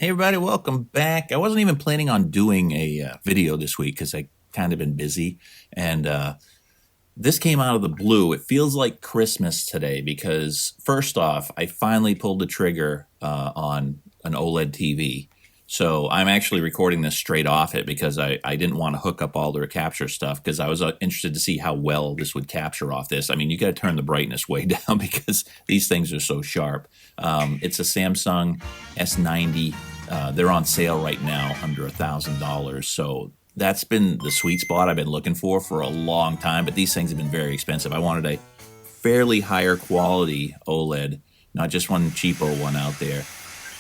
Hey everybody, welcome back. I wasn't even planning on doing a video this week because I kind of been busy, and this came out of the blue. It feels like Christmas today because first off, I finally pulled the trigger on an OLED TV. So I'm actually recording this straight off it because I didn't want to hook up all their capture stuff because I was interested to see how well this would capture off this. I mean, you got to turn the brightness way down because these things are so sharp. It's a Samsung S90. They're on sale right now under $1,000. So that's been the sweet spot I've been looking for a long time. But these things have been very expensive. I wanted a fairly higher quality OLED, not just one cheapo one out there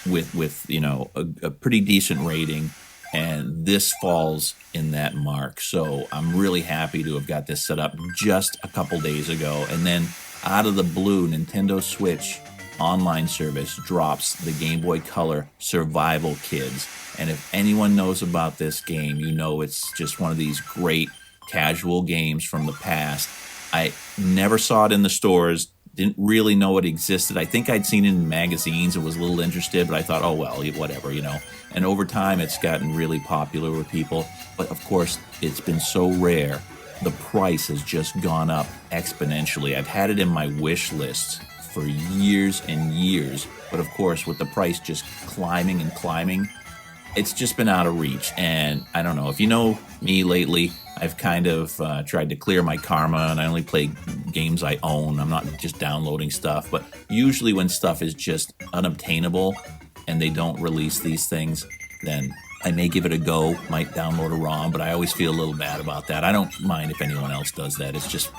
with you know a pretty decent rating. And this falls in that mark. So I'm really happy to have got this set up just a couple days ago. And then out of the blue, Nintendo Switch online service drops the Game Boy Color Survival Kids. And if anyone knows about this game, you know it's just one of these great casual games from the past. I never saw it in the stores, didn't really know it existed. I think I'd seen it in magazines and was a little interested, but I thought, oh well, whatever, you know. And over time, it's gotten really popular with people. But of course, it's been so rare. The price has just gone up exponentially. I've had it in my wish list for years and years, but of course with the price just climbing and climbing, it's just been out of reach. And I don't know, if you know me lately, I've kind of tried to clear my karma, and I only play games I own. I'm not just downloading stuff, but usually when stuff is just unobtainable and they don't release these things, then I may give it a go, might download a ROM, but I always feel a little bad about that. I don't mind if anyone else does that. It's just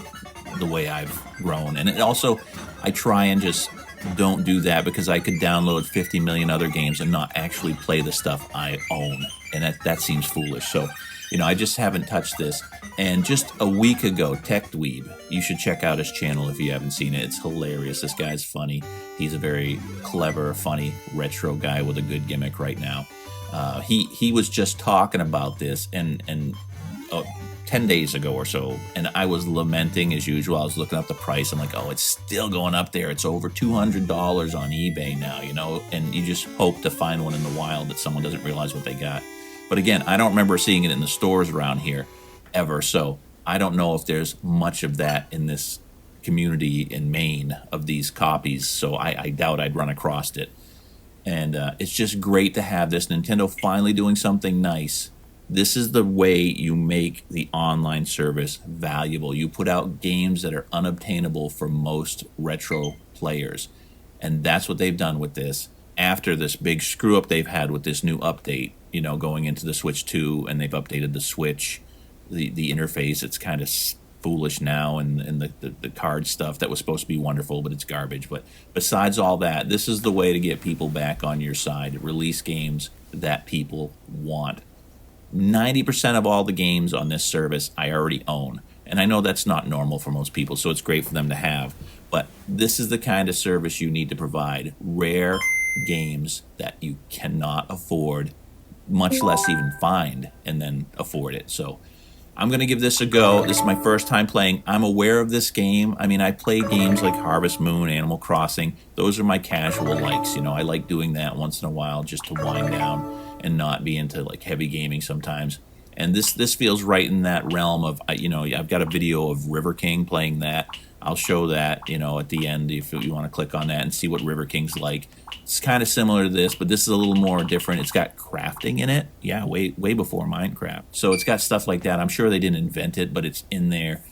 the way I've grown. And it also, I try and just don't do that because I could download 50 million other games and not actually play the stuff I own. And that seems foolish. So, you know, I just haven't touched this. And just a week ago, Tech Dweeb, you should check out his channel if you haven't seen it. It's hilarious. This guy's funny. He's a very clever, funny, retro guy with a good gimmick right now. He was just talking about this and 10 days ago or so, and I was lamenting as usual. I was looking up the price. I'm like, oh, it's still going up there. It's over $200 on eBay now, you know, and you just hope to find one in the wild that someone doesn't realize what they got. But again, I don't remember seeing it in the stores around here ever, so I don't know if there's much of that in this community in Maine of these copies, so I doubt I'd run across it. And it's just great to have this. Nintendo finally doing something nice. This is the way you make the online service valuable. You put out games that are unobtainable for most retro players. And that's what they've done with this. After this big screw up they've had with this new update, you know, going into the Switch 2, and they've updated the Switch, the interface, it's kind of foolish now, and the card stuff that was supposed to be wonderful, but it's garbage. But besides all that, this is the way to get people back on your side. Release games that people want. 90% of all the games on this service I already own. And I know that's not normal for most people, so it's great for them to have. But this is the kind of service you need to provide. Rare games that you cannot afford, much less even find, and then afford it. So I'm going to give this a go. This is my first time playing. I'm aware of this game. I mean, I play games like Harvest Moon, Animal Crossing. Those are my casual likes. You know, I like doing that once in a while just to wind down and not be into like heavy gaming sometimes. And this feels right in that realm of, you know, I've got a video of River King playing that. I'll show that, you know, at the end if you want to click on that and see what River King's like. It's kind of similar to this, but this is a little more different. It's got crafting in it. Yeah, way before Minecraft. So it's got stuff like that. I'm sure they didn't invent it, but it's in there.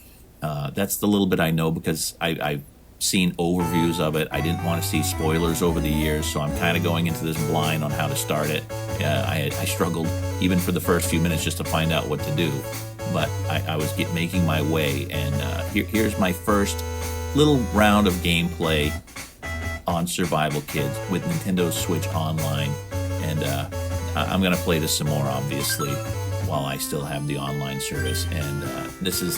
That's the little bit I know because I've seen overviews of it. I didn't want to see spoilers over the years, so I'm kind of going into this blind on how to start it. I struggled even for the first few minutes just to find out what to do, but I was making my way, and here's my first little round of gameplay on Survival Kids with Nintendo Switch Online, and I'm gonna play this some more, obviously, while I still have the online service. And this is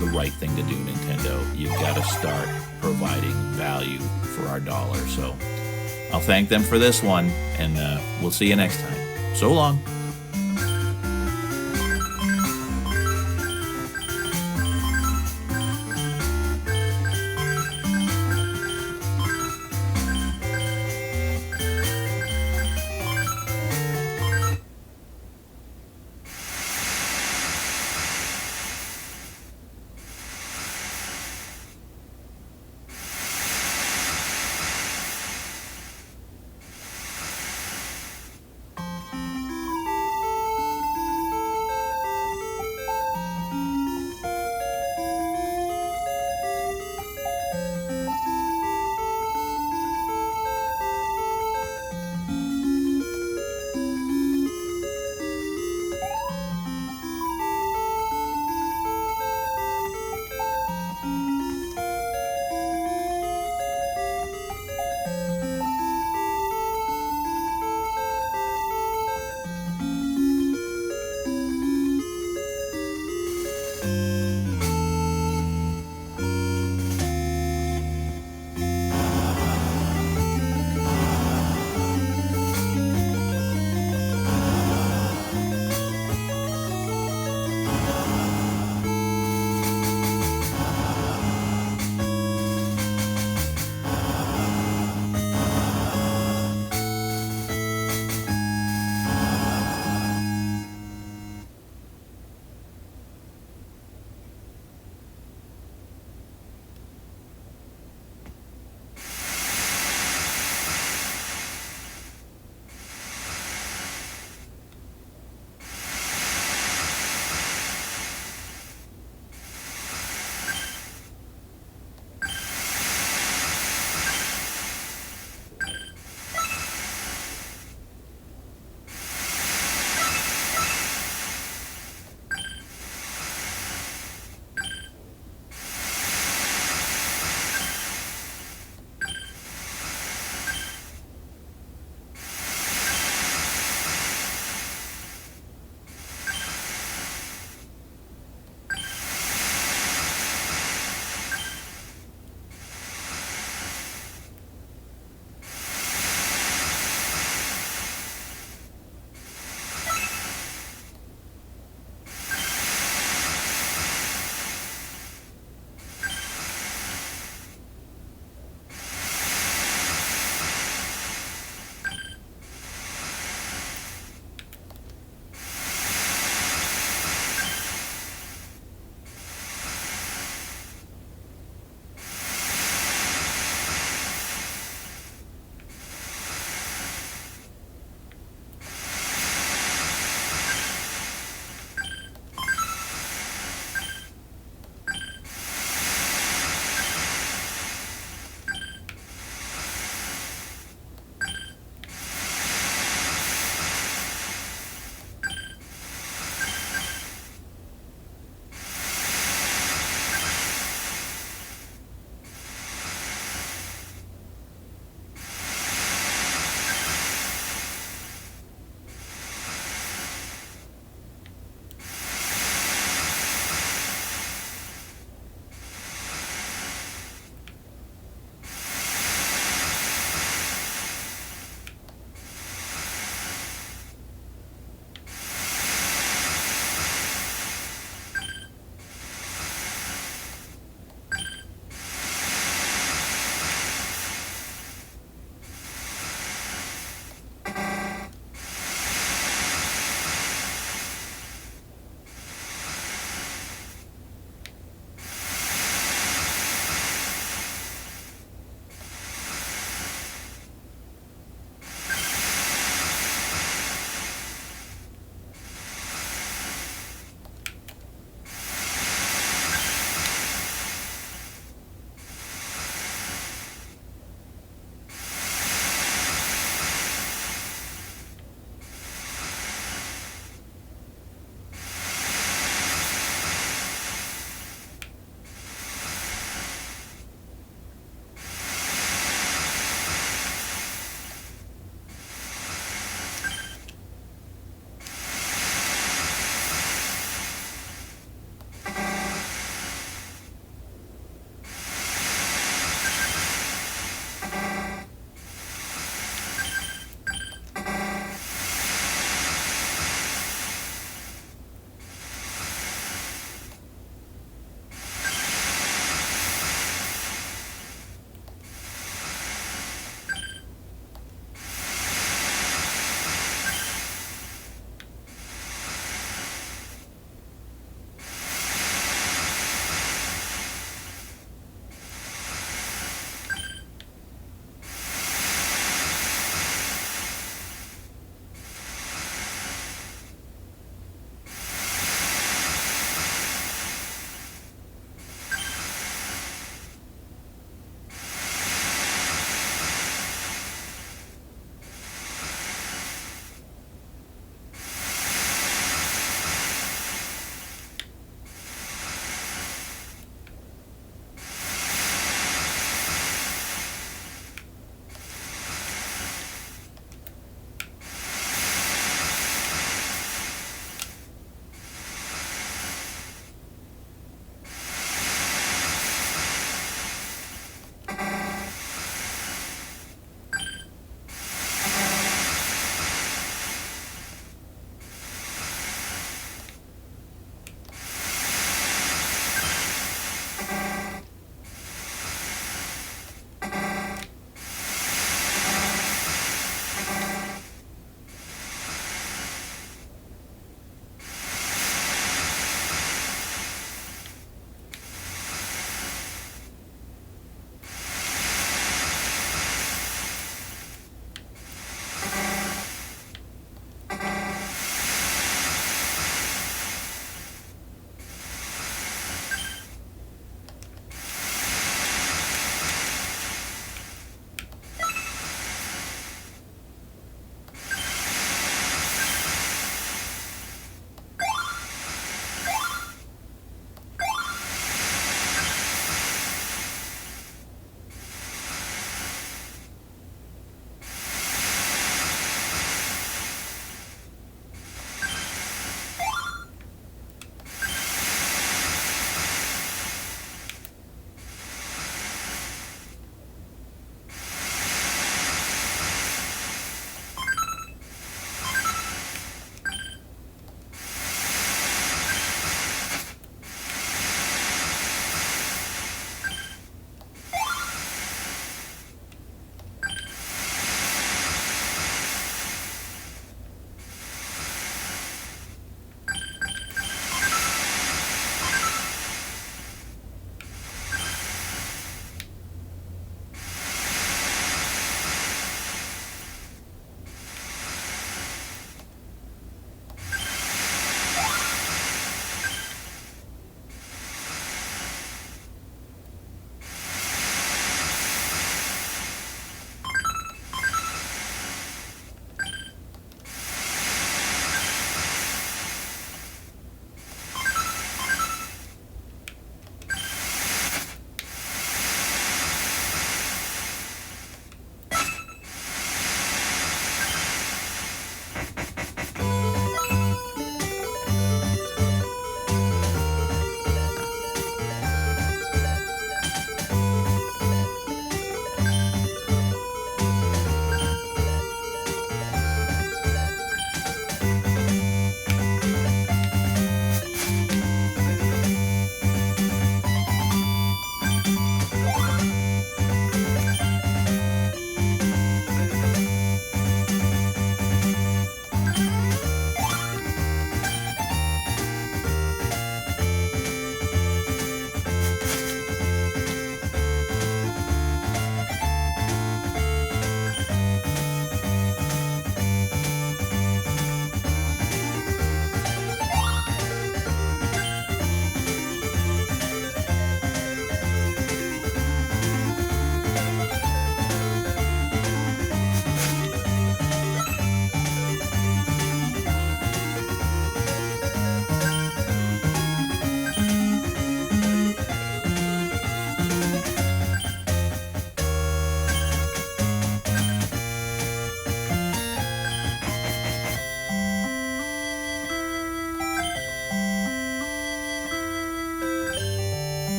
the right thing to do, Nintendo. You've got to start providing value for our dollar. So I'll thank them for this one, and we'll see you next time. So long.